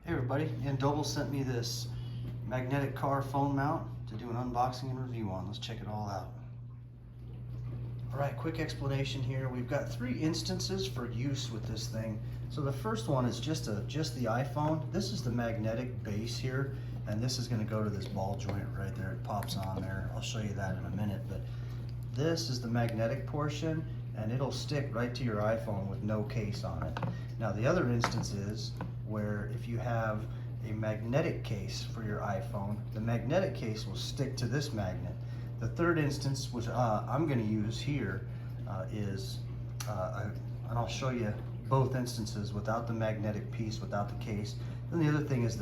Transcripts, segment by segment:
Hey everybody, Doble sent me this magnetic car phone mount to do an unboxing and review on. Let's check it all out. Alright, quick explanation here. We've got 3 instances for use with this thing. So the first one is just the iPhone. This is the magnetic base here, and this is going to go to this ball joint right there. It pops on there. I'll show you that in a minute, but this is the magnetic portion, and it'll stick right to your iPhone with no case on it. Now the other instance is where if you have a magnetic case for your iPhone, the magnetic case will stick to this magnet. The third instance, which I'm going to use here, and I'll show you both instances without the magnetic piece, without the case. Then the other thing is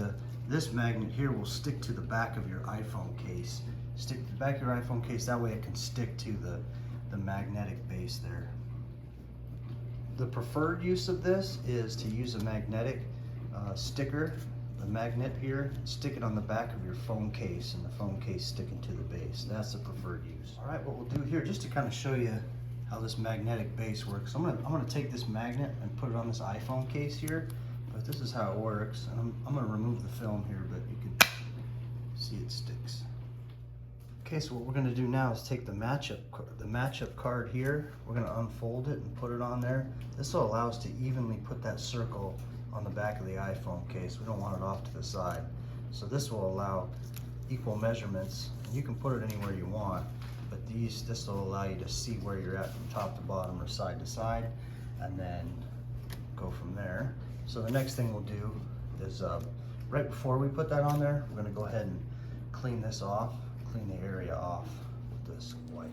this magnet here will stick to the back of your iPhone case. Stick to the back of your iPhone case, that way it can stick to the magnetic base there. The preferred use of this is to use a magnetic sticker, the magnet here, stick it on the back of your phone case, and the phone case sticking to the base. That's the preferred use. All right, what we'll do here, just to kind of show you how this magnetic base works, I'm gonna take this magnet and put it on this iPhone case here, but this is how it works. And I'm gonna remove the film here, but you can see it sticks. Okay, so what we're going to do now is take the matchup card here. We're going to unfold it and put it on there. This will allow us to evenly put that circle on the back of the iPhone case. We don't want it off to the side. So this will allow equal measurements. You can put it anywhere you want, but this will allow you to see where you're at from top to bottom or side to side, and then go from there. So the next thing we'll do is right before we put that on there, we're going to go ahead and clean this off. Clean the area off with this wipe.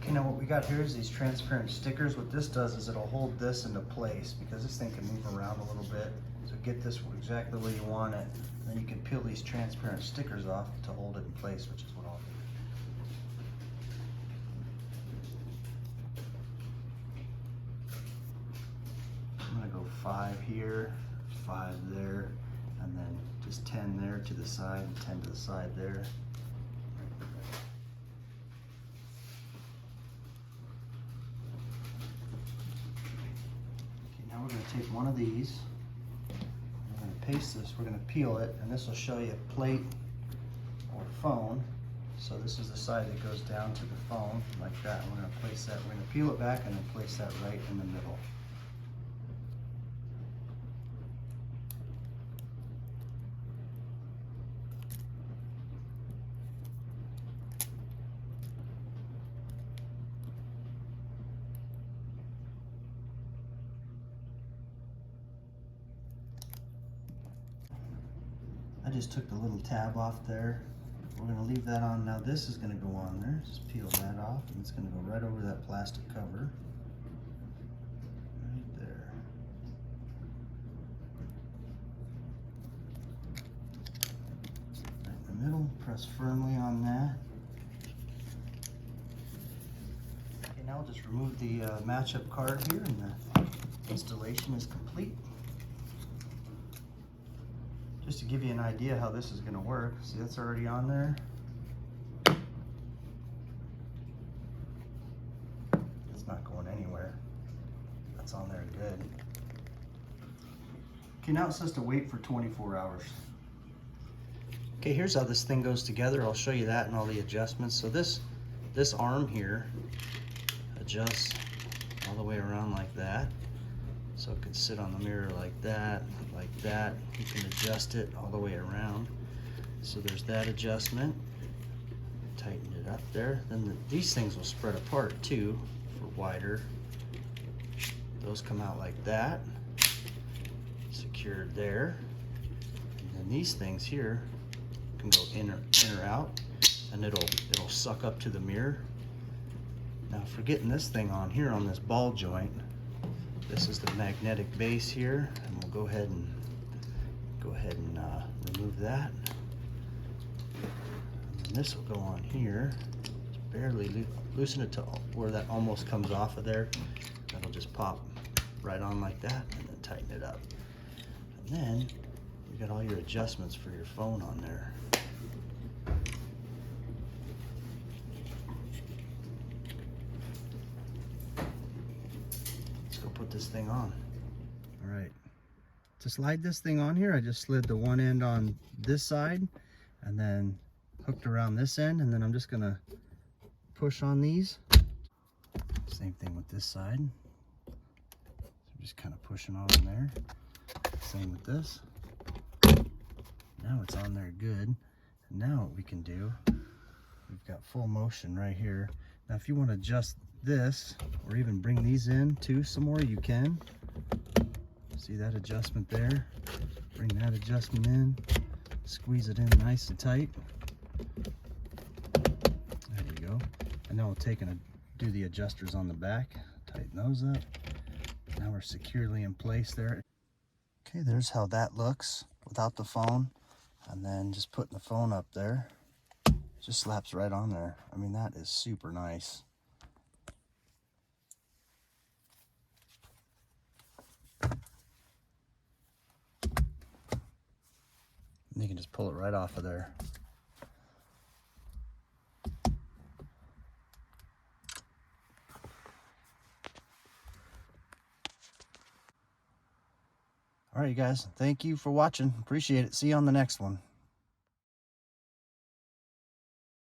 Okay, now what we got here is these transparent stickers. What this does is it'll hold this into place because this thing can move around a little bit. So get this exactly where you want it. And then you can peel these transparent stickers off to hold it in place, which is what I'll do. I'm gonna go 5 here, 5 there, and then just 10 there to the side and 10 to the side there. Okay, now we're going to take one of these, we're going to paste this, we're going to peel it, and this will show you plate or phone. So this is the side that goes down to the phone like that, and we're going to place that, we're going to peel it back and then place that right in the middle. I just took the little tab off there. We're going to leave that on. Now this is going to go on there. Just peel that off, and it's going to go right over that plastic cover. Right there. Right in the middle. Press firmly on that. Okay, now we'll just remove the matchup card here, and the installation is complete. Just to give you an idea how this is going to work, see that's already on there. It's not going anywhere. That's on there good. Okay, now it says to wait for 24 hours. Okay, here's how this thing goes together. I'll show you that and all the adjustments. So this arm here adjusts all the way around like that. So it could sit on the mirror like that, like that. You can adjust it all the way around. So there's that adjustment. Tighten it up there. Then these things will spread apart too for wider. Those come out like that, secured there. And then these things here can go in or out, and it'll suck up to the mirror. Now for getting this thing on here on this ball joint, this is the magnetic base here, and we'll go ahead and remove that. And this will go on here. Just barely loosen it to where that almost comes off of there. That'll just pop right on like that, and then tighten it up. And then you got all your adjustments for your phone on there. Let's go put this thing on. All right. to slide this thing on here, I just slid the one end on this side and then hooked around this end, and then I'm just gonna push on these. Same thing with this side. So just kind of pushing on there. Same with this. Now it's on there good. And now what we can do, we've got full motion right here. Now if you want to adjust this or even bring these in too some more, you can. See that adjustment there? Bring that adjustment in. Squeeze it in nice and tight. There you go. And now we'll take and do the adjusters on the back. Tighten those up. Now we're securely in place there. Okay, there's how that looks without the phone. And then just putting the phone up there. Just slaps right on there. I mean, that is super nice. And you can just pull it right off of there. All right, you guys, thank you for watching. Appreciate it. See you on the next one.